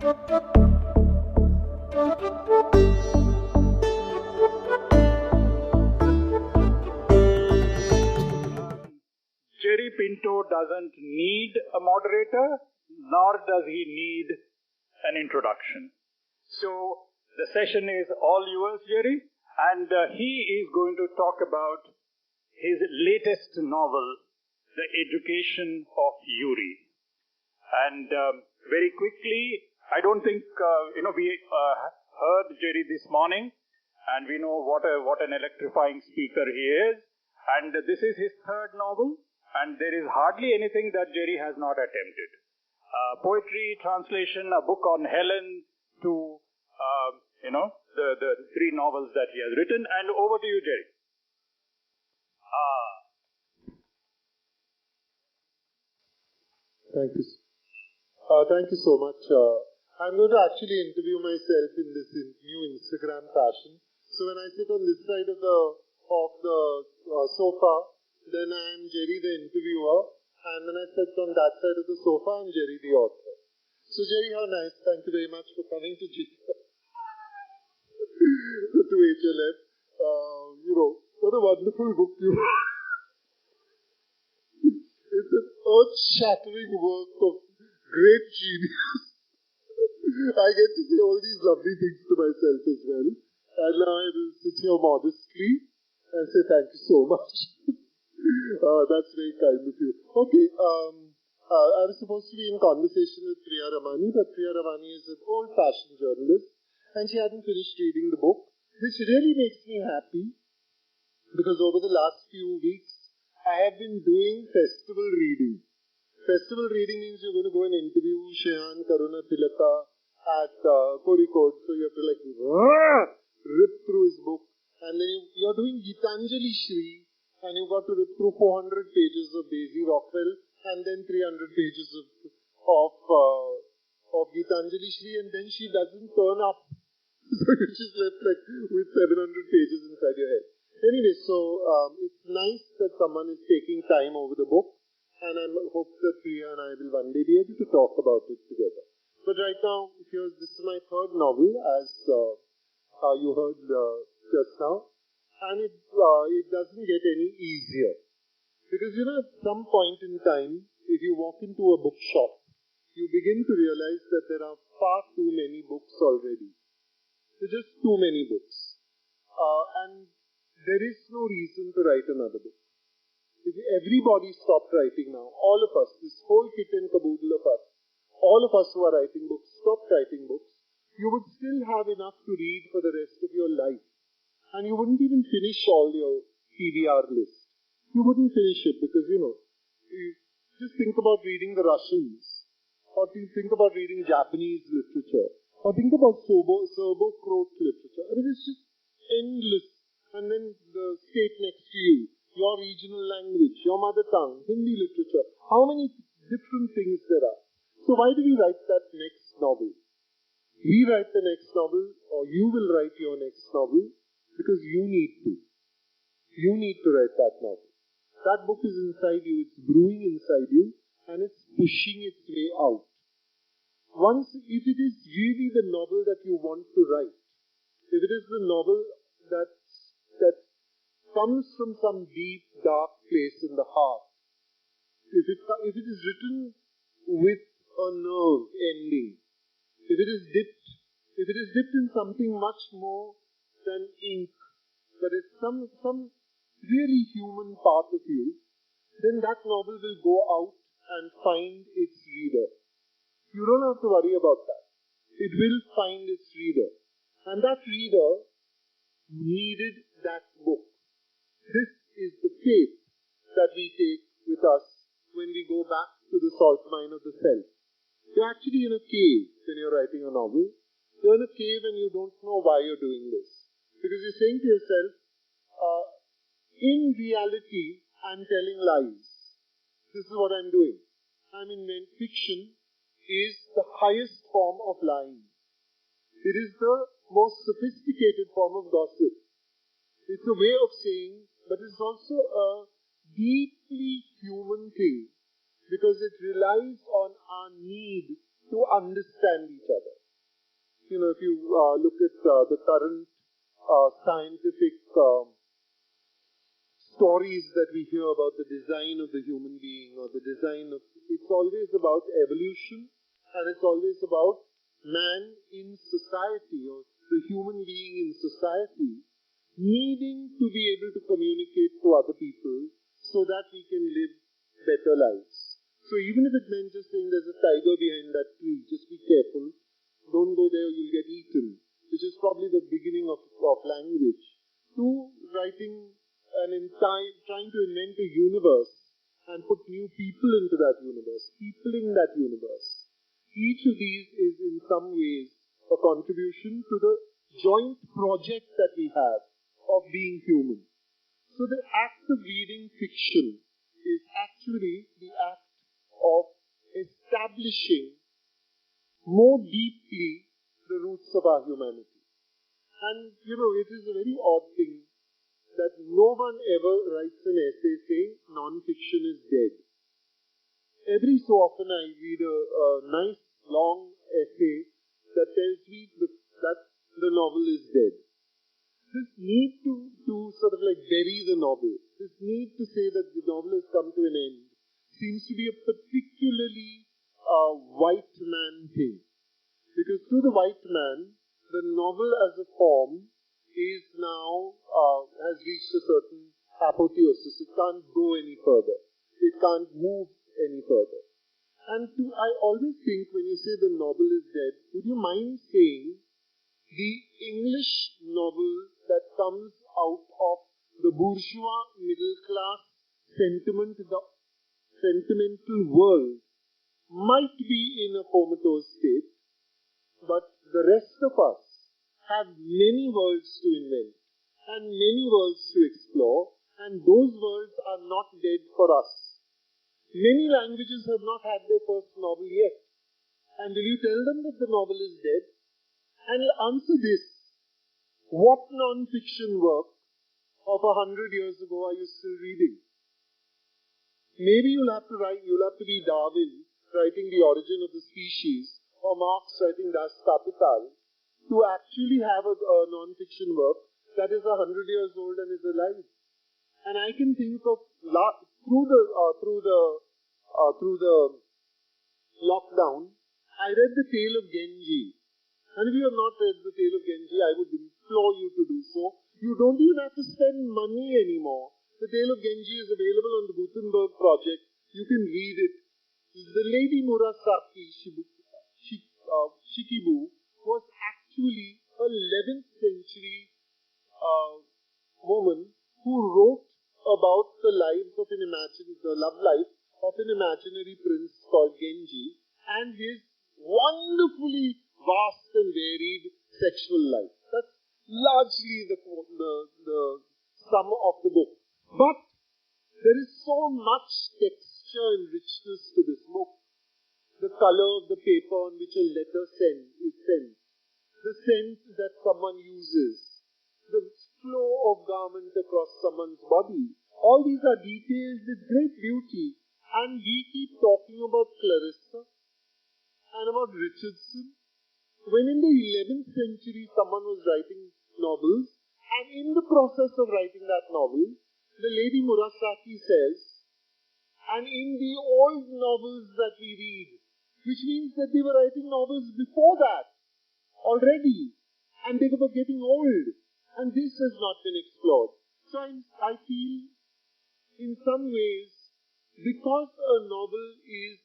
Jerry Pinto doesn't need a moderator, nor does he need an introduction. So the session is all yours, Jerry, and he is going to talk about his latest novel, The Education of Yuri. And very quickly, I don't think, we heard Jerry this morning, and we know what an electrifying speaker he is. And this is his third novel, and there is hardly anything that Jerry has not attempted. Poetry, translation, a book on Helen, to, the three novels that he has written. And over to you, Jerry. Thank you. Thank you so much. I'm going to actually interview myself in this new Instagram fashion. So when I sit on this side of the sofa, then I am Jerry the interviewer, and when I sit on that side of the sofa, I'm Jerry the author. So Jerry, how nice. Thank you very much for coming to to HLF. What a wonderful book you It's an earth-shattering work of great genius. I get to say all these lovely things to myself as well. And now I will sit here modestly and say thank you so much. That's very kind of you. Okay, I was supposed to be in conversation with Priya Ramani, but Priya Ramani is an old-fashioned journalist, and she hadn't finished reading the book, which really makes me happy, because over the last few weeks, I have been doing festival reading. Festival reading means you're going to go and interview Shehan Karuna Tilaka at Kozhikode, so you have to rip through his book. And then you're doing Gitanjali Shri, and you've got to rip through 400 pages of Daisy Rockwell, and then 300 pages of Gitanjali Shri, and then she doesn't turn up. So you're just left with 700 pages inside your head. Anyway, so it's nice that someone is taking time over the book, and I hope that Priya and I will one day be able to talk about it together. But right now, this is my third novel, as you heard just now, and it doesn't get any easier. Because, at some point in time, if you walk into a bookshop, you begin to realize that there are far too many books already. There are just too many books. And there is no reason to write another book. If everybody stopped writing now, all of us, this whole kit and caboodle of us, all of us who are writing books, stopped writing books, you would still have enough to read for the rest of your life. And you wouldn't even finish all your TBR list. You wouldn't finish it because, you just think about reading the Russians, or think about reading Japanese literature, or think about Serbo-Croat literature. I mean, it's just endless. And then the state next to you, your regional language, your mother tongue, Hindi literature, how many different things there are. So why do we write that next novel? We write the next novel, or you will write your next novel, because you need to. You need to write that novel. That book is inside you, it's brewing inside you, and it's pushing its way out. If it is really the novel that you want to write, if it is the novel that comes from some deep, dark place in the heart, if it is written with a nerve ending, if it is dipped in something much more than ink, but it's some really human part of you, then that novel will go out and find its reader. You don't have to worry about that. It will find its reader. And that reader needed that book. This is the faith that we take with us when we go back to the salt mine of the self. You're actually in a cave when you're writing a novel. You're in a cave and you don't know why you're doing this. Because you're saying to yourself, in reality, I'm telling lies. This is what I'm doing. Fiction is the highest form of lying. It is the most sophisticated form of gossip. It's a way of saying, but it's also a deeply human thing because it relies on our need to understand each other. if you look at the current scientific stories that we hear about the design of the human being or the design of, it's always about evolution, and it's always about man in society or the human being in society needing to be able to communicate to other people so that we can live better lives. So even if it meant just saying there's a tiger behind that tree, just be careful, don't go there, you'll get eaten, which is probably the beginning of language, to writing trying to invent a universe and put new people into that universe, peopling that universe. Each of these is in some ways a contribution to the joint project that we have of being human. So the act of reading fiction is actually the act of establishing more deeply the roots of our humanity. And, it is a very odd thing that no one ever writes an essay saying non-fiction is dead. Every so often I read a nice long essay that tells me that the novel is dead. This need to sort of like bury the novel, this need to say that the novel has come to an end, seems to be a particularly white man thing. Because to the white man, the novel as a form is now, has reached a certain apotheosis. It can't go any further. It can't move any further. And I always think when you say the novel is dead, would you mind saying the English novel that comes out of the bourgeois middle class sentimental world might be in a comatose state, but the rest of us have many worlds to invent and many worlds to explore, and those worlds are not dead for us. Many languages have not had their first novel yet. And will you tell them that the novel is dead? And answer this. What non-fiction work of 100 years ago are you still reading? Maybe you'll have to be Darwin writing The Origin of the Species, or Marx writing Das Kapital, to actually have a non-fiction work that is 100 years old and is alive. And I can think of through the lockdown, I read The Tale of Genji. And if you have not read The Tale of Genji, I would implore you to do so. You don't even have to spend money anymore. The Tale of Genji is available on the Gutenberg project. You can read it. The Lady Murasaki Shikibu was actually a 11th century woman who wrote about the love life of an imaginary prince called Genji and his wonderfully vast and varied sexual life. That's largely the sum of the book. But there is so much texture and richness to this book. The color of the paper on which a letter is sent, the scent that someone uses, the flow of garment across someone's body. All these are detailed with great beauty. And we keep talking about Clarissa and about Richardson, when in the 11th century someone was writing novels, and in the process of writing that novel, the Lady Murasaki says, and in the old novels that we read, which means that they were writing novels before that already, and they were getting old, and this has not been explored. So I feel, in some ways, because a novel is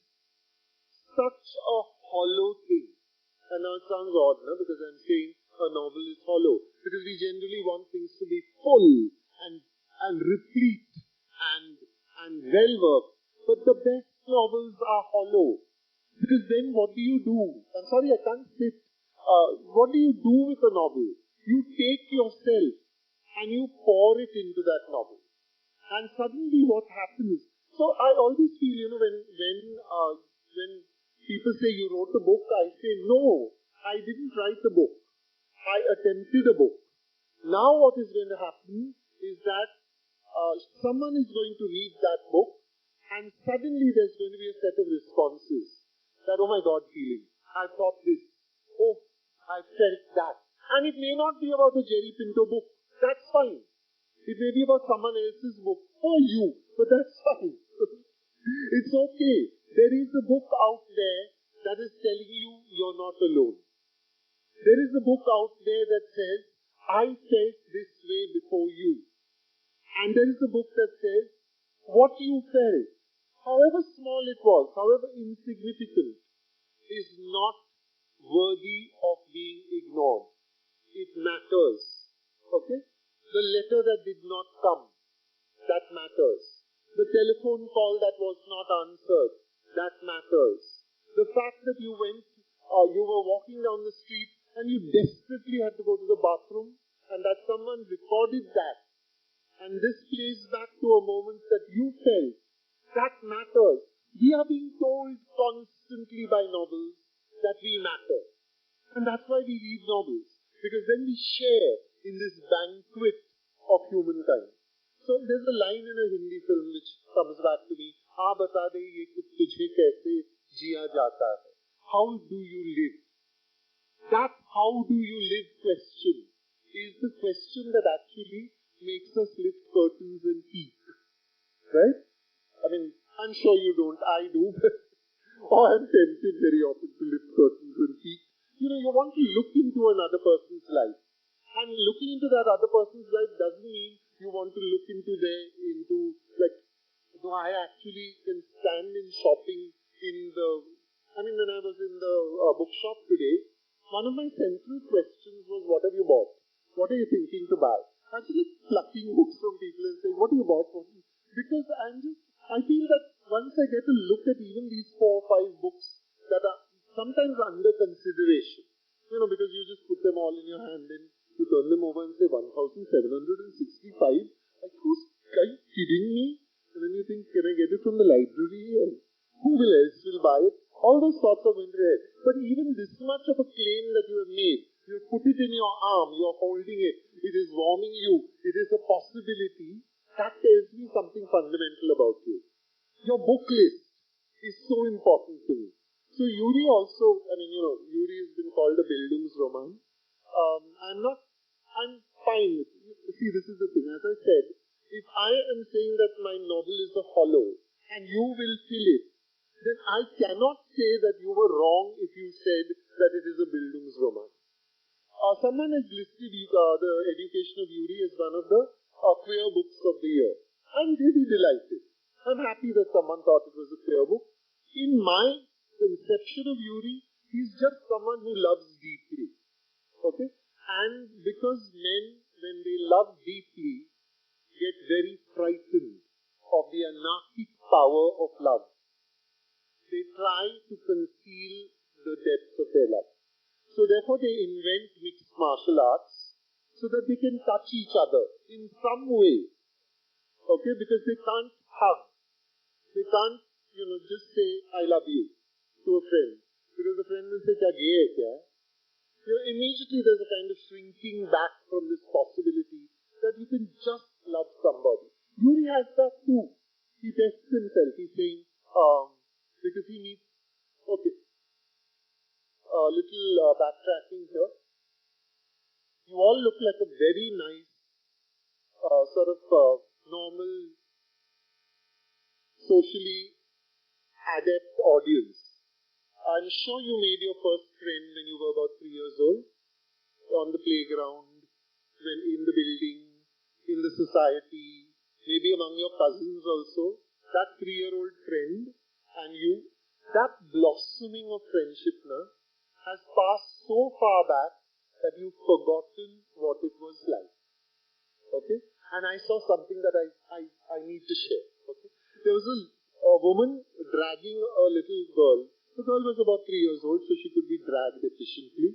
such a hollow thing, and now it sounds odd, no? Because I'm saying a novel is hollow, because we generally want things to be full and replete and well-worked. But the best novels are hollow, because then what do you do? I'm sorry, I can't sit. What do you do with a novel? You take yourself and you pour it into that novel. And suddenly what happens? So I always feel, when people say you wrote a book, I say, no, I didn't write a book. I attempted a book. Now what is going to happen is that someone is going to read that book, and suddenly there's going to be a set of responses. That, oh my God, feeling. I thought this. Oh, I felt that. And it may not be about a Jerry Pinto book. That's fine. It may be about someone else's book for you, but that's fine. It's okay. There is a book out there that is telling you you're not alone. There is a book out there that says, I felt this way before you. And there is a book that says, what you felt, however small it was, however insignificant, is not worthy of being ignored. It matters. Okay? The letter that did not come, that matters. The telephone call that was not answered, that matters. The fact that you were walking down the street and you desperately had to go to the bathroom and that someone recorded that. And this plays back to a moment that you felt. That matters. We are being told constantly by novels that we matter. And that's why we read novels. Because then we share in this banquet of humankind. So there's a line in a Hindi film which comes back to me. Bata de ye kuch tujhe kaise jiya jata hai. How do you live? That how do you live question is the question that actually makes us lift curtains and peek. Right? I mean, I'm sure you don't, I do. Or I'm tempted very often to lift curtains and peek. You know, you want to look into another person's life. And looking into that other person's life doesn't mean you want to look into I actually can stand in shopping when I was in the bookshop today, one of my central questions was, what have you bought? What are you thinking to buy? Actually plucking books from people and saying, what have you bought? Because I feel that once I get to look at even these 4 or 5 books that are sometimes under consideration, because you just put them all in your hand and you turn them over and say 1,765. Like, are you kidding me? And then you think, can I get it from the library? Or who else will buy it? All those thoughts are going to your head. But even this much of a claim that you have made, you have put it in your arm, you are holding it, it is warming you, it is a possibility, that tells me something fundamental about you. Your book list is so important to me. So Yuri also, Yuri has been called a Bildungsroman. I'm fine with it. See, this is the thing. As I said, if I am saying that my novel is a hollow and you will fill it, then I cannot say that you were wrong if you said that it is a Bildungsroman. Someone has listed the Education of Yuri as one of the queer books of the year. I'm really delighted. I'm happy that someone thought it was a queer book. In my conception of Yuri, he's just someone who loves deeply. Okay? And because men, when they love deeply, get very frightened of the anarchic power of love, they try to conceal the depths of their love. So therefore they invent mixed martial arts so that they can touch each other in some way. Okay? Because they can't hug. They can't, just say, I love you to a friend. Because the friend will say, kya gay hai kya? Immediately there's a kind of shrinking back from this possibility that you can just love somebody. Yuri has that too. He tests himself. He's saying, because he needs, okay, a little backtracking here. You all look like a very nice, normal, socially adept audience. I'm sure you made your first friend when you were about 3 years old, on the playground, when in the building, in the society, maybe among your cousins also. That 3-year-old friend and you, that blossoming of friendship has passed so far back that you've forgotten what it was like. Okay? And I saw something that I need to share. Okay? There was a woman dragging a little girl. The girl was about 3 years old, so she could be dragged efficiently.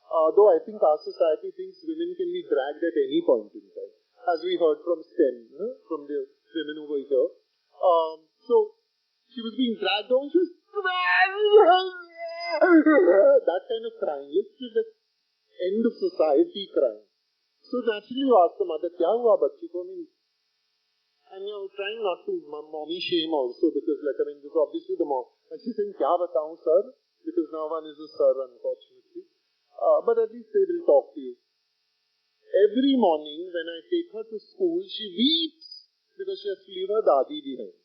Though I think our society thinks women can be dragged at any point in time, as we heard from STEM, from the women over here. So she was being dragged on. She was that kind of crying. It's the end of society crying. So naturally you ask the mother, kya hua bachchi ko? And you're trying not to mommy shame also, because this is obviously the mom. And she's saying, kya bataun sir? Because now one is a sir, unfortunately. but at least they will talk to you. Every morning when I take her to school, she weeps because she has to leave her dadi behind.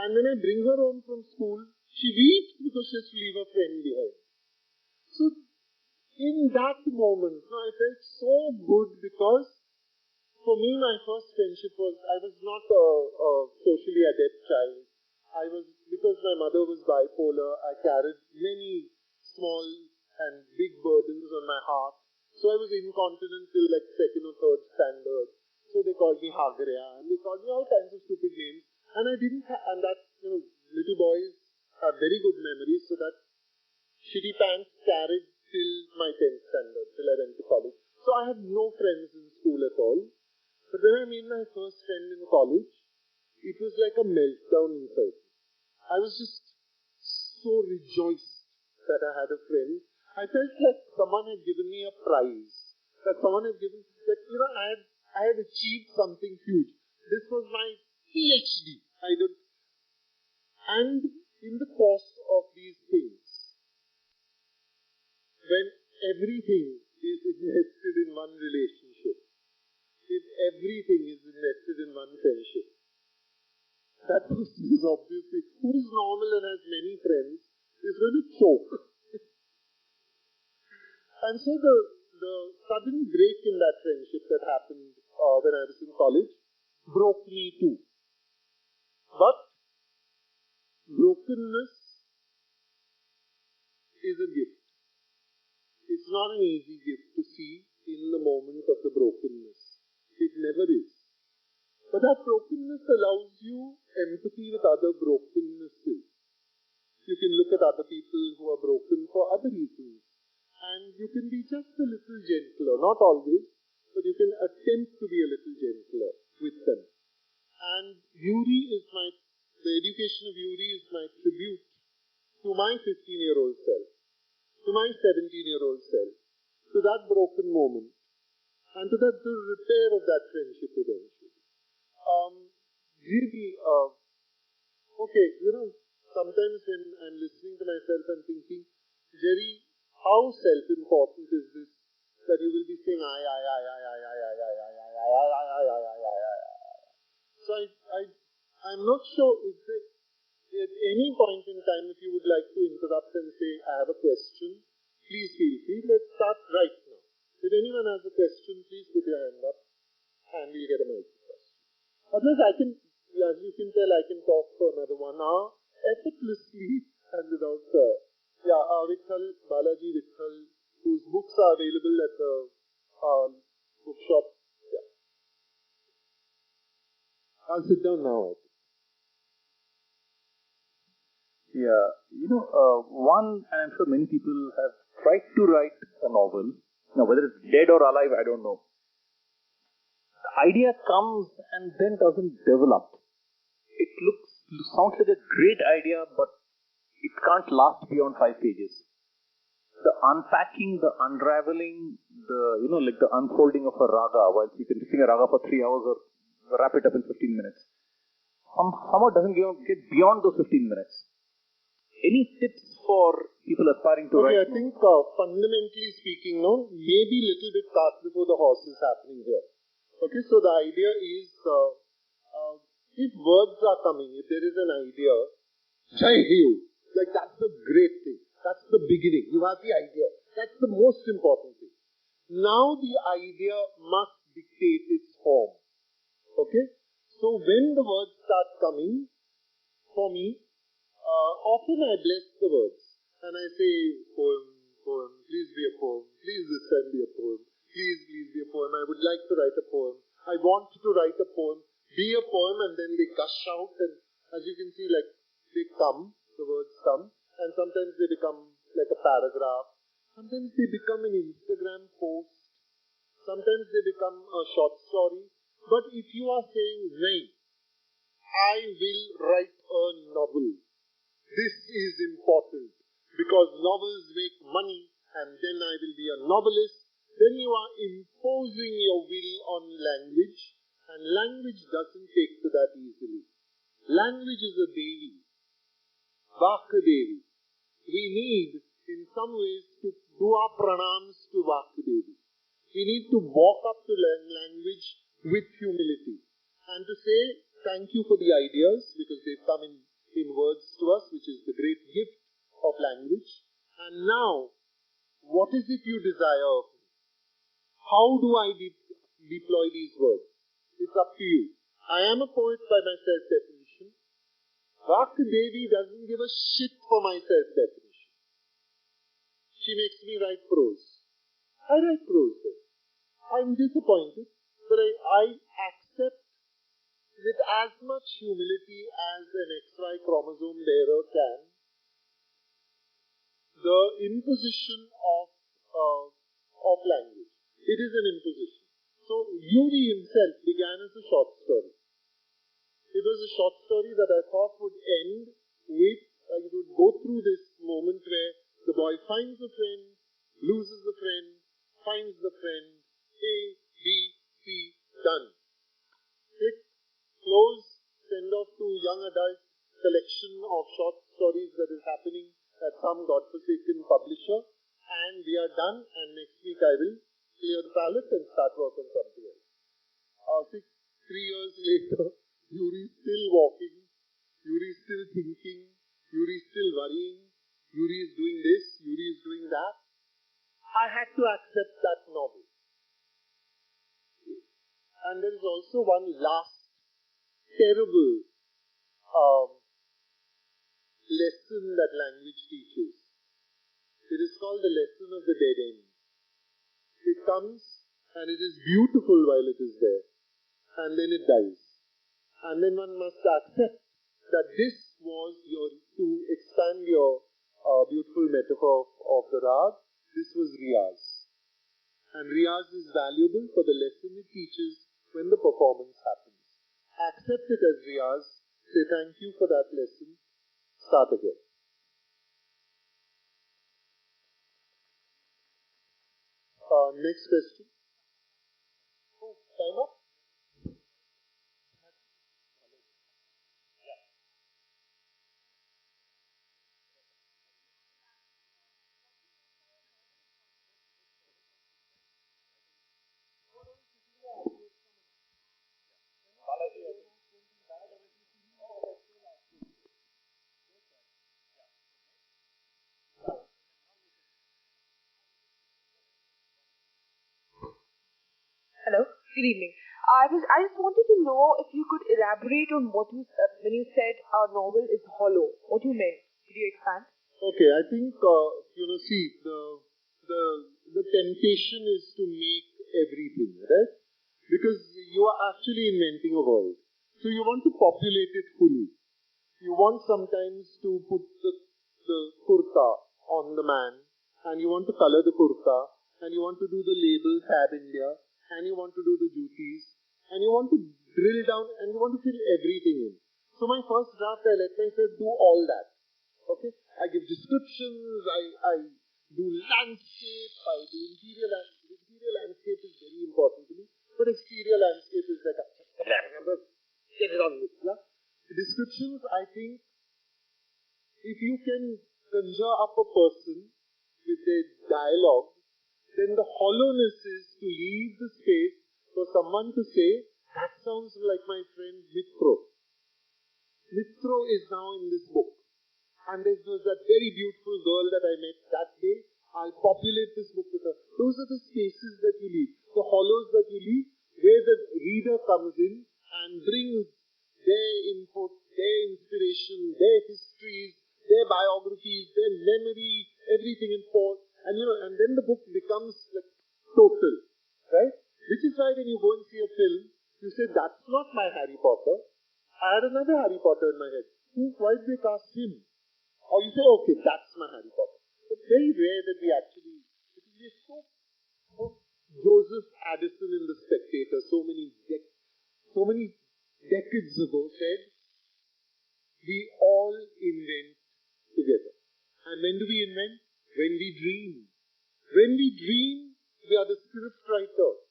And when I bring her home from school, she weeps because she has to leave her friend behind. So, in that moment, I felt so good because for me, my first friendship was, I was not a socially adept child. Because my mother was bipolar, I carried many small and big burdens on my heart. So I was incontinent till like second or third standard. So they called me Hagria and they called me all kinds of stupid names. And I didn't and that, little boys have very good memories. So that shitty pants carried till my 10th standard, till I went to college. So I had no friends in school at all. But when I made my first friend in college, it was like a meltdown inside. I was just so rejoiced that I had a friend. I felt like someone had given me a prize. That someone had given, I had achieved something huge. This was my PhD. And in the course of these things, when everything is invested in one relationship, if everything is invested in one friendship, that person is obviously, who is normal and has many friends, is going to choke. And so the sudden break in that friendship that happened when I was in college broke me too. But brokenness is a gift. It's not an easy gift to see in the moment of the brokenness. It never is. But that brokenness allows you empathy with other brokennesses. You can look at other people who are broken for other reasons. And you can be just a little gentler. Not always, but you can attempt to be a little gentler with them. And the Education of Yuri is my tribute to my 15-year-old self, to my 17-year-old self, to that broken moment, and to the repair of that friendship eventually. Sometimes when I'm listening to myself, I'm thinking, Jerry, how self-important is this that you will be saying, So I'm not sure if at any point in time, if you would like to interrupt and say, I have a question, please feel free. Let's start right now. If anyone has a question, please put your hand up and we'll get a microphone. Otherwise, as you can tell, I can talk for another 1 hour effortlessly and without Balaji Vitthal, whose books are available at the bookshop. Yeah. I'll sit down now, I think. Yeah, and I'm sure many people have tried to write a novel. Now, whether it's dead or alive, I don't know. The idea comes and then doesn't develop. It sounds like a great idea, but it can't last beyond 5 pages. The unpacking, the unraveling, like the unfolding of a raga, while you can sing a raga for 3 hours or wrap it up in 15 minutes, somehow doesn't get beyond those 15 minutes. Any tips for people aspiring to write? I think fundamentally speaking, maybe a little bit cart before the horse is happening here. Okay, so the idea is, if words are coming, if there is an idea, Jai Hiu, like that's the great thing. That's the beginning. You have the idea. That's the most important thing. Now the idea must dictate its form. Okay? So when the words start coming, for me, often I bless the words. And I say, poem, please be a poem. Please this time be a poem. Please be a poem. I would like to write a poem. I want to write a poem. Be a poem, and then they gush out. And as you can see, like, they come, the words come. And sometimes they become like a paragraph. Sometimes they become an Instagram post. Sometimes they become a short story. But if you are saying, Nahi, I will write a novel. This is important because novels make money and then I will be a novelist. Then you are imposing your will on language, and language doesn't take to that easily. Language is a Devi, Vaka Devi. We need, in some ways, to do our pranams to Vasudevi. We need to walk up to language with humility and to say thank you for the ideas, because they've come in words to us, which is the great gift of language. And now, what is it you desire of me? How do I deploy these words? It's up to you. I am a poet by my self-definition. Vasudevi doesn't give a shit for my self-definition. She makes me write prose. I write prose then. I'm disappointed, but I accept with as much humility as an XY chromosome bearer can the imposition of language. It is an imposition. So Yuri himself began as a short story. It was a short story that I thought would end with, it would go through this moment where the boy finds a friend, loses the friend, finds the friend, A, B, C, done. Click, close, send off to young adult collection of short stories that is happening at some godforsaken publisher, and we are done, and next week I will clear the palette and start work on something else. 3 years later, Yuri is still walking, Yuri is still thinking, Yuri is still worrying, Yuri is doing this, Yuri is doing that. I had to accept that novel. And there is also one last terrible lesson that language teaches. It is called the lesson of the dead end. It comes and it is beautiful while it is there, and then it dies. And then one must accept that this was to expand your beautiful metaphor of the rag, this was Riyaz. And Riyaz is valuable for the lesson it teaches when the performance happens. Accept it as Riyaz, say thank you for that lesson, start again. Next question. Oh, time up? Hello, good evening. I just wanted to know if you could elaborate on what you when you said our novel is hollow. What you meant? Could you expand? Okay, I think see, the temptation is to make everything, right? Because you are actually inventing a world. So you want to populate it fully. You want sometimes to put the kurta on the man, and you want to color the kurta, and you want to do the label Fab India, and you want to do the duties, and you want to drill down, and you want to fill everything in. So my first draft, I let myself do all that. Okay? I give descriptions, I do landscape, I do interior landscape. Interior landscape is very important to me, but exterior landscape is like, get it on with, yeah? Descriptions, I think, if you can conjure up a person with a dialogue, then the hollowness is to leave the space for someone to say, that sounds like my friend Mitro. Mitro is now in this book. And there was that very beautiful girl that I met that day. I'll populate this book with her. Those are the spaces that you leave, the hollows that you leave, where the reader comes in and brings their input, their inspiration, their histories, their biographies, their memory, everything in forth. And and then the book becomes like total, right? Which is why when you go and see a film, you say, that's not my Harry Potter. I had another Harry Potter in my head. Why did they cast him? Or you say, okay, that's my Harry Potter. It's very rare that we actually, because we are so Joseph Addison in The Spectator, so many decades ago said, we all invent together. And when do we invent? When we dream. When we dream, we are the script writer,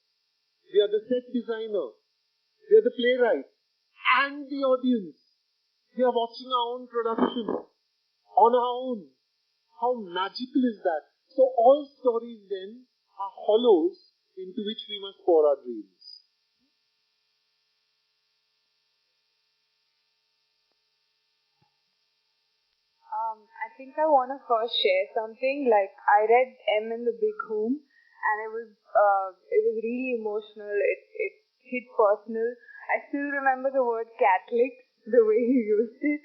we are the set designer, we are the playwright, and the audience. We are watching our own production on our own. How magical is that? So all stories then are hollows into which we must pour our dreams. I think I want to first share something. Like, I read M in the Big Home, and it was really emotional. It hit personal. I still remember the word Catholic, the way you used it.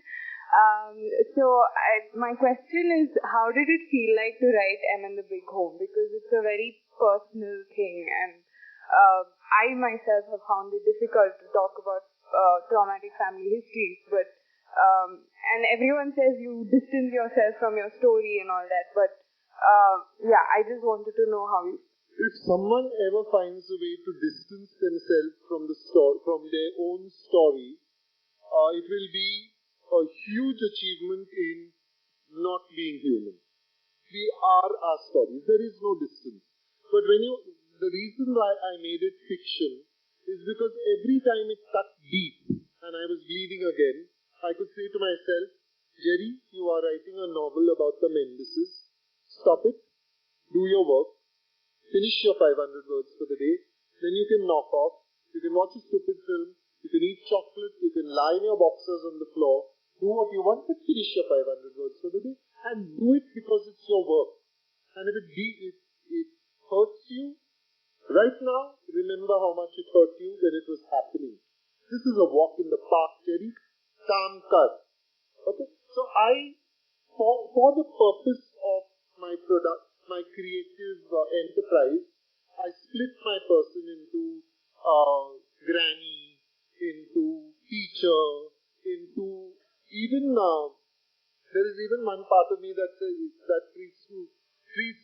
My question is, how did it feel like to write M in the Big Home? Because it's a very personal thing, and I myself have found it difficult to talk about traumatic family histories, but and everyone says you distance yourself from your story and all that, but I just wanted to know how you... If someone ever finds a way to distance themselves from their own story, it will be a huge achievement in not being human. We are our stories. There is no distance. But the reason why I made it fiction is because every time it cut deep and I was bleeding again, I could say to myself, Jerry, you are writing a novel about the Mendises. Stop it. Do your work. Finish your 500 words for the day. Then you can knock off. You can watch a stupid film. You can eat chocolate. You can lie in your boxers on the floor. Do what you want, but finish your 500 words for the day. And do it because it's your work. And if it hurts you, right now, remember how much it hurt you when it was happening. This is a walk in the park, Jerry. Calm cut. Okay? So for the purpose of my creative enterprise, I split my person into granny, into teacher, into even there is even one part of me that treats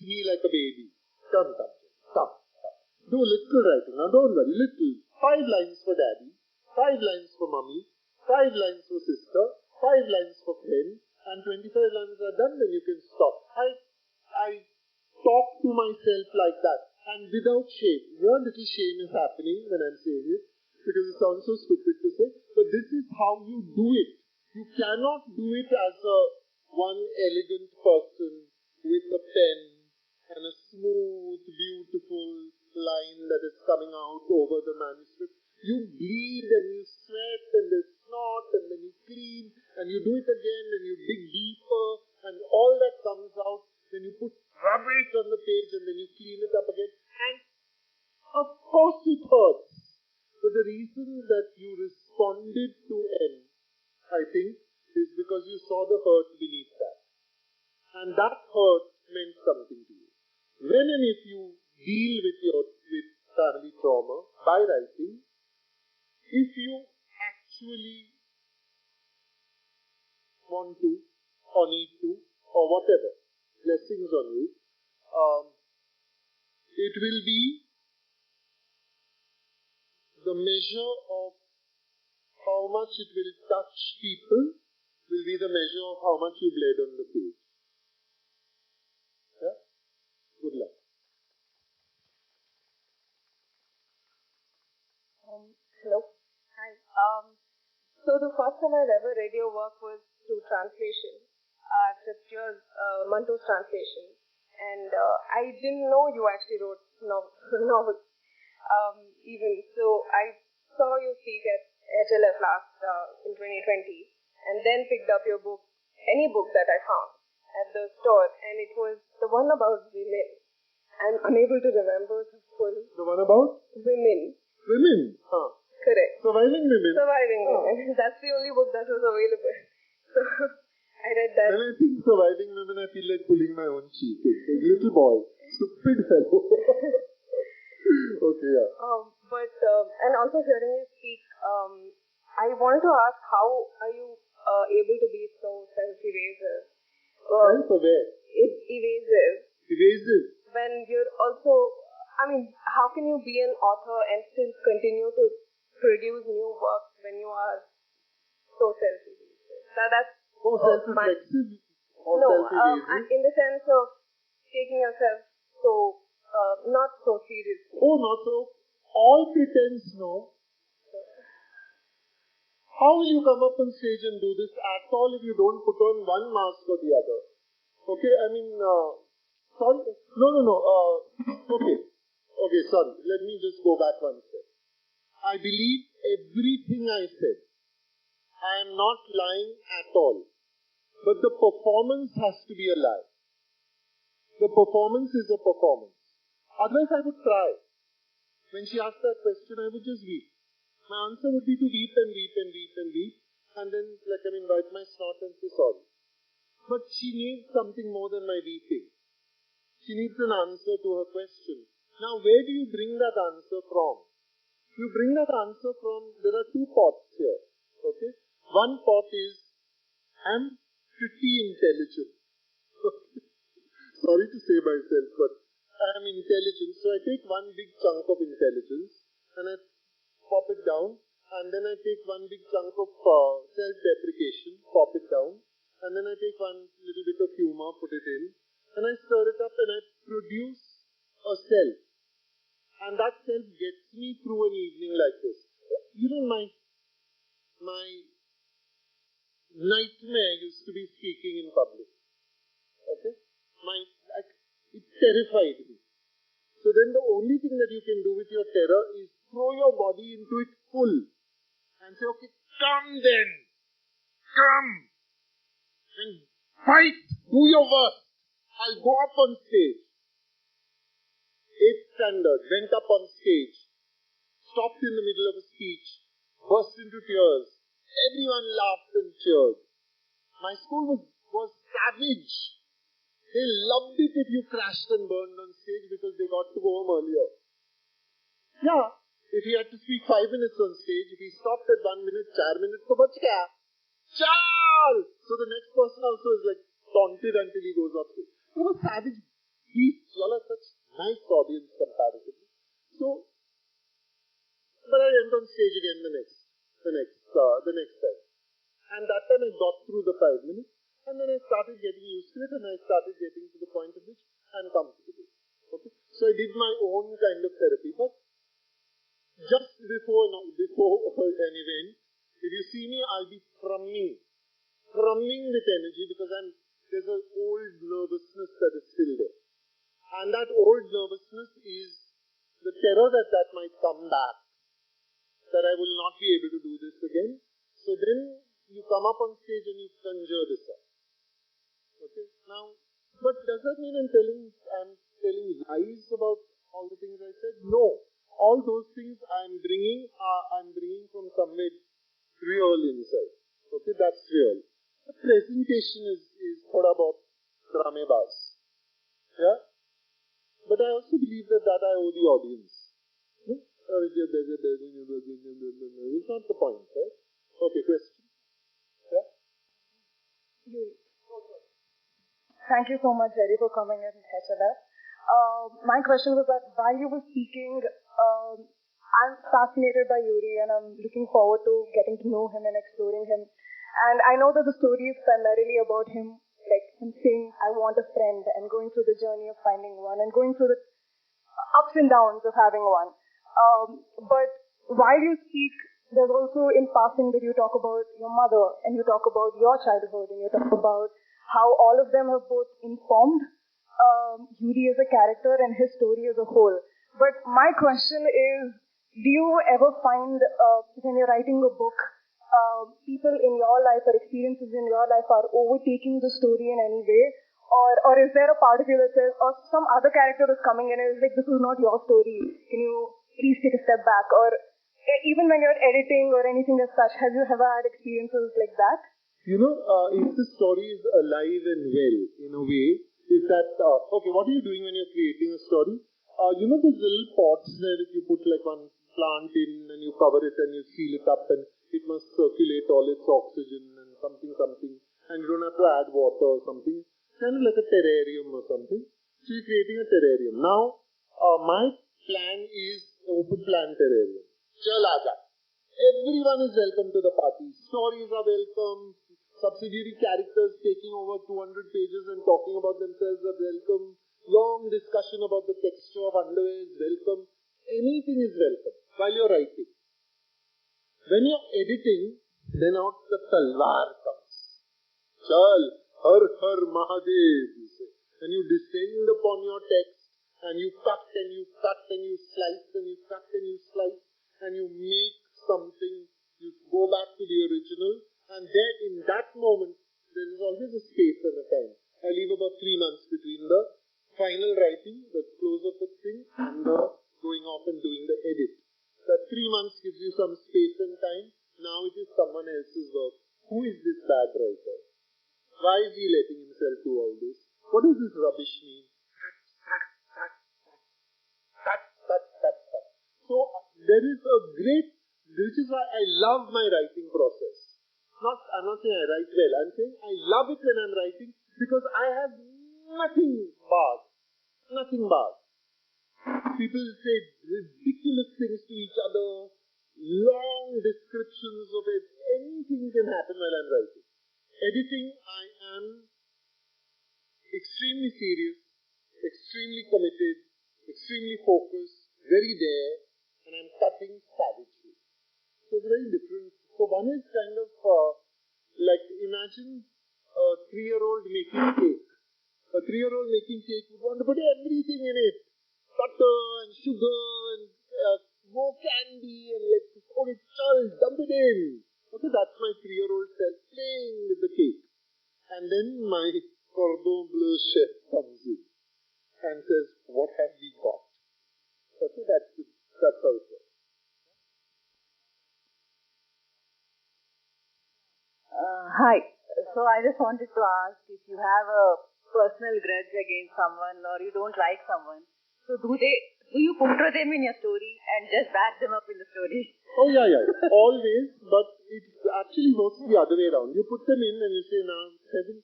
me like a baby. Come. Do little writing. Now don't worry, little. 5 lines for daddy, 5 lines for mummy, 5 lines for sister, 5 lines for friend, and 25 lines are done, then you can stop. I talk to myself like that, and without shame. Your little shame is happening when I'm saying it, because it sounds so stupid to say, but this is how you do it. You cannot do it as one elegant person with a pen and a smooth, beautiful line that is coming out over the manuscript. You bleed and you sweat and there's snot and then you clean and you do it again and you dig deeper and all that comes out. Then you put rubbish on the page and then you clean it up again. And of course it hurts. But the reason that you responded to M, I think, is because you saw the hurt beneath that. And that hurt meant something to you. When and if you deal with family trauma by writing, if you actually want to or need to or whatever, blessings on you, it will be the measure of how much it will touch people will be the measure of how much you bled on the page. Yeah? Good luck. Hello. Hi. So the first time I ever read your work was through translation. It's your Manto's translation. And I didn't know you actually wrote novels. Even so, I saw you speak at HLF in 2020, and then picked up your book, any book that I found at the store, and it was the one about women. I'm unable to remember the full. The one about? Women. Women? Huh. Correct. Surviving women? Surviving women. That's the only book that was available. So, I read that. When I think surviving women, I feel like pulling my own cheek. Like, little boy. Stupid fellow. Okay, yeah. And also hearing you speak, I wanted to ask, how are you able to be so self-evasive? Self-aware? Evasive. Evasive? When you're also, how can you be an author and still continue to produce new work when you are so self-evasive? That's self-reflexive or no, self-evasive? in the sense of taking yourself so, not so seriously. Oh, not so. All pretense, no. How will you come up on stage and do this at all if you don't put on one mask or the other? Okay, I mean, sorry, no. Okay, sorry. Let me just go back one step. I believe everything I said. I am not lying at all. But the performance has to be a lie. The performance is a performance. Otherwise, I would cry. When she asked that question, I would just weep. My answer would be to weep and weep and weep and weep, and then, wipe my snot and say sorry. But she needs something more than my weeping. She needs an answer to her question. Now, where do you bring that answer from? You bring that answer from, there are two pots here. Okay? One pot is, I'm pretty intelligent. Sorry to say myself, but I'm intelligent. So I take one big chunk of intelligence and I pop it down, and then I take one big chunk of self-deprecation, pop it down, and then I take one little bit of humor, put it in, and I stir it up and I produce a self. And that self gets me through an evening like this. You know, my nightmare used to be speaking in public. Okay? It terrified me. So then the only thing that you can do with your terror is throw your body into it full and say, okay, come then. Come. And fight. Do your worst. I'll go up on stage. 8th standard, went up on stage, stopped in the middle of a speech, burst into tears. Everyone laughed and cheered. My school was savage. They loved it if you crashed and burned on stage because they got to go home earlier. Yeah, if he had to speak 5 minutes on stage, if he stopped at 1 minute, 4 minutes, so bach gaya. Chal! So the next person also is like taunted until he goes off stage. They were savage beasts. Y'all are such nice audience comparatively. So, but I went on stage again the next time. And that time I got through the 5 minutes. And then I started getting used to it, and I started getting to the point at which I'm comfortable. Okay? So I did my own kind of therapy. But just before an event, if you see me, I'll be thrumming with energy because there's an old nervousness that is still there. And that old nervousness is the terror that might come back, that I will not be able to do this again. So then you come up on stage and you conjure this up. Okay, now, but does that mean I'm telling lies about all the things I said? No. All those things I'm bringing from somewhere real inside. Okay, that's real. The presentation is thoda bahut dramebaz. Yeah? But I also believe that I owe the audience. It's not the point, right? Okay, question? Yeah? Thank you so much, Jerry, for coming in HLF. My question was that while you were speaking, I'm fascinated by Yuri and I'm looking forward to getting to know him and exploring him. And I know that the story is primarily about him, like him saying, I want a friend, and going through the journey of finding one and going through the ups and downs of having one. But while you speak, there's also in passing that you talk about your mother and you talk about your childhood and you talk about how all of them have both informed Yuri as a character and his story as a whole. But my question is, do you ever find when you're writing a book, people in your life or experiences in your life are overtaking the story in any way? Or is there a part of you that says, or some other character is coming in and is like, this is not your story, can you please take a step back? Or even when you're editing or anything as such, have you ever had experiences like that? You know, if the story is alive and well, in a way, is that, okay, what are you doing when you're creating a story? You know those little pots there that you put like one plant in and you cover it and you seal it up and it must circulate all its oxygen and something, and you don't have to add water or something. Kind of like a terrarium or something. So you're creating a terrarium. Now, my plan is open plan terrarium. Chal aaja. Everyone is welcome to the party. Stories are welcome. Subsidiary characters taking over 200 pages and talking about themselves are welcome. Long discussion about the texture of underwear is welcome. Anything is welcome while you're writing. When you're editing, then out the talwar comes. Chal, Har Har Mahadev, you say. And you descend upon your text, and you cut and you cut and you slice and you cut and you slice, and you make something, you go back to the original, and there in that moment, there is always a space and a time. I leave about 3 months between the final writing, the close of the thing, and the going off and doing the edit. That 3 months gives you some space and time. Now it is someone else's work. Who is this bad writer? Why is he letting himself do all this? What does this rubbish mean? So there is a great, which is why I love my writing process. I'm not saying I write well. I'm saying I love it when I'm writing because I have nothing bad. Nothing bad. People say ridiculous things to each other, long descriptions of it. Anything can happen while I'm writing. Editing, I am extremely serious, extremely committed, extremely focused, very there, and I'm cutting savagely. So it's very different. So one is kind of like imagine a 3-year-old making cake. A 3-year-old making cake would want to put everything in it. Butter and sugar and more candy and like, oh, it's child, dump it in. Okay, that's my 3-year-old self playing with the cake. And then my cordon bleu chef comes in and says, what have we got? Okay, that's how it works. Hi. So I just wanted to ask if you have a personal grudge against someone or you don't like someone. So do you portray them in your story and just back them up in the story? Oh yeah. Always, but it actually works the other way around. You put them in and you say now, 7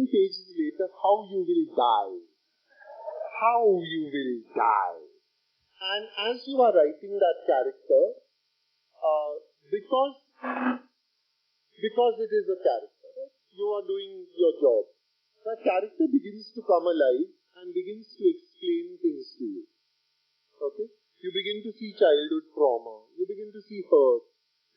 pages later, how you will die. How you will die. And as you are writing that character, because it is a character, right? You are doing your job. That character begins to come alive and begins to explain things to you. Okay? You begin to see childhood trauma. You begin to see hurt.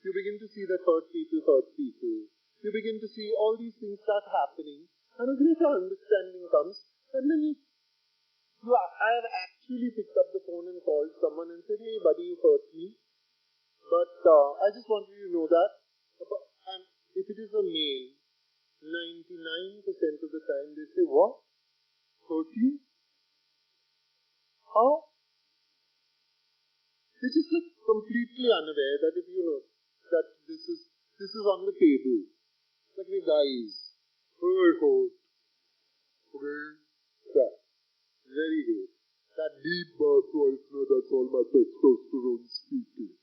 You begin to see that hurt people hurt people. You begin to see all these things start happening, and a greater understanding comes. And then I have actually picked up the phone and called someone and said, hey buddy, you hurt me. But I just want you to know that. And if it is a male, 99% of the time they say, what? Hurt you? How? They're just like completely unaware that if you know that this is on the table. Like, hey guys, hurt. Okay? Yeah. Very good. That deep bath voice, no, that's all my testosterone speaking.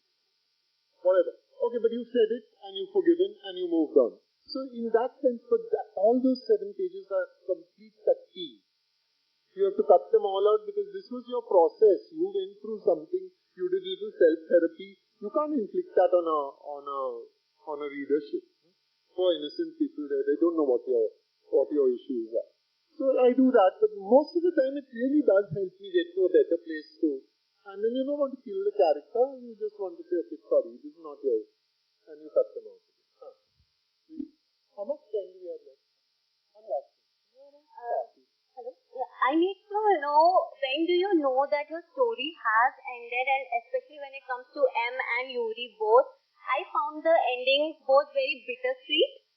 Whatever. Okay, but you said it and you've forgiven and you moved on. So in that sense, all those 7 pages are complete tea. You have to cut them all out because this was your process. You went through something. You did little self-therapy. You can't inflict that on a readership. For innocent people there, they don't know what your issues are. So I do that, but most of the time it really does help me get to a better place too. And then you don't want to kill the character, you just want to say, okay, sorry, this is not yours. And you cut them out. How much time do we have left? One last thing. Hello? Yeah, I need to know, when do you know that your story has ended, and especially when it comes to M and Yuri both, I found the endings both very bittersweet,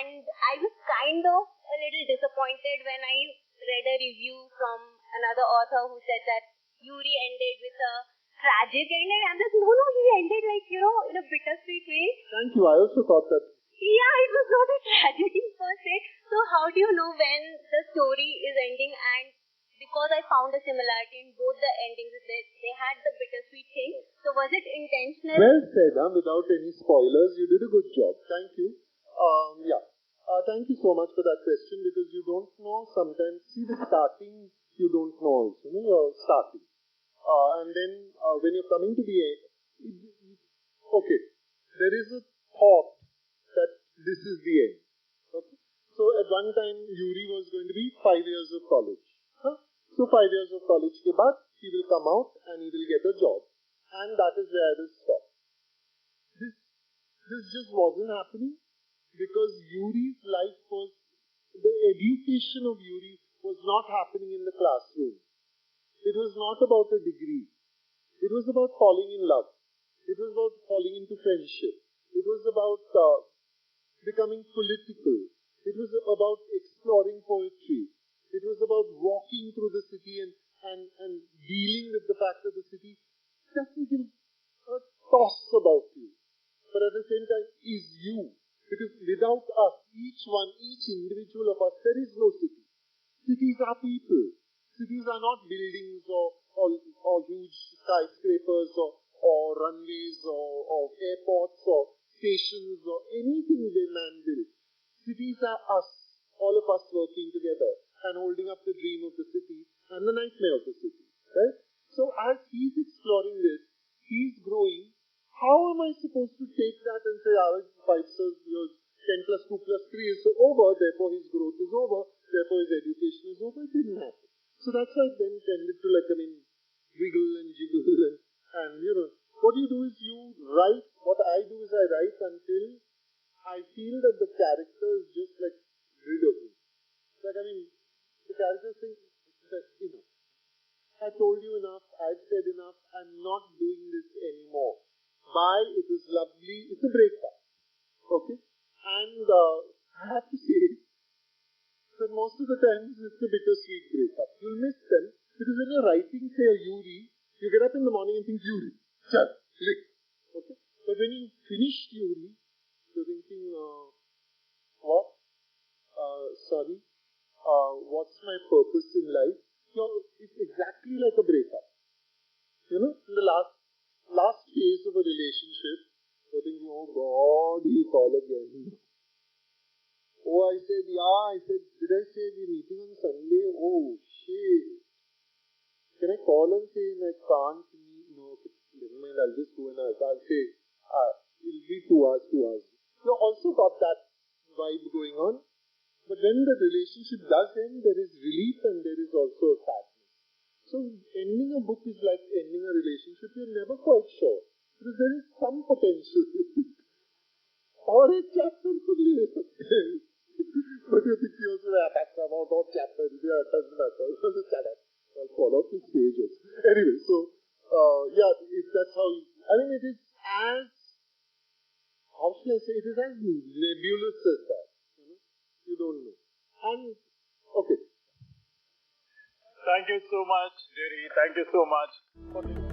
and I was kind of a little disappointed when I read a review from another author who said that Yuri ended with a tragic ending. I'm like, no, he ended like, in a bittersweet way. Thank you. I also thought that. Yeah, it was not a tragedy per se. So how do you know when the story is ending? And because I found a similarity in both the endings, they had the bittersweet thing. So was it intentional? Well said, without any spoilers. You did a good job. Thank you. Thank you so much for that question, because you don't know sometimes. See, the starting, you don't know also. You're starting. And then when you're coming to the end, okay, there is a thought that this is the end. Okay? So at one time, Yuri was going to be 5 years of college. So 5 years of college ke baad, he will come out and he will get a job. And that is where I will stop. This just wasn't happening. because Yuri's life was, the education of Yuri was not happening in the classroom. It was not about a degree. It was about falling in love. It was about falling into friendship. It was about becoming political. It was about exploring poetry. It was about walking through the city and dealing with the fact that the city doesn't give a toss about you, but at the same time is you. Because without us, each individual of us, there is no city. Cities are people. Cities are not buildings or huge skyscrapers or runways or airports or stations or anything they man build. Cities are us, all of us working together and holding up the dream of the city and the nightmare of the city. Right? So as he's exploring this, he's growing. How am I supposed to take that and say, 5 years, 10 plus 2 plus 3 is over, therefore his growth is over, therefore his education is over? It didn't happen. So that's why I then tended to wiggle and jiggle and what you do is you write, what I do is I write until I feel that the character is just rid of me. The character thinks that's enough. I told you enough, I've said enough, I'm not doing this anymore. Bye, it was lovely, it's a breakup. Okay? And I have to say that most of the times it's a bittersweet breakup. You'll miss them because when you're writing, say, a Yuri, you get up in the morning and think, Yuri, chal, lick. Okay? But when you finish Yuri, you're thinking, what? What's my purpose in life? It's exactly like a breakup. In the last phase of a relationship, you're thinking, oh God, he'll call again. Oh, did I say we're meeting on Sunday? Oh, shit. Can I call and say, I can't meet? No, never mind, I'll just go and I'll say, it'll be 2 hours. You also got that vibe going on. But when the relationship does end, there is relief and there is also sadness. So ending a book is like ending a relationship. You're never quite sure. Because there is some potential. Or a chapter could leave. But you think you also that's about what chapter. Yeah, it doesn't matter. I'll follow up the stages. Anyway, so that's how it is as, how should I say, it is as nebulous as that. You don't know. And, okay. Thank you so much, Jerry. Thank you so much.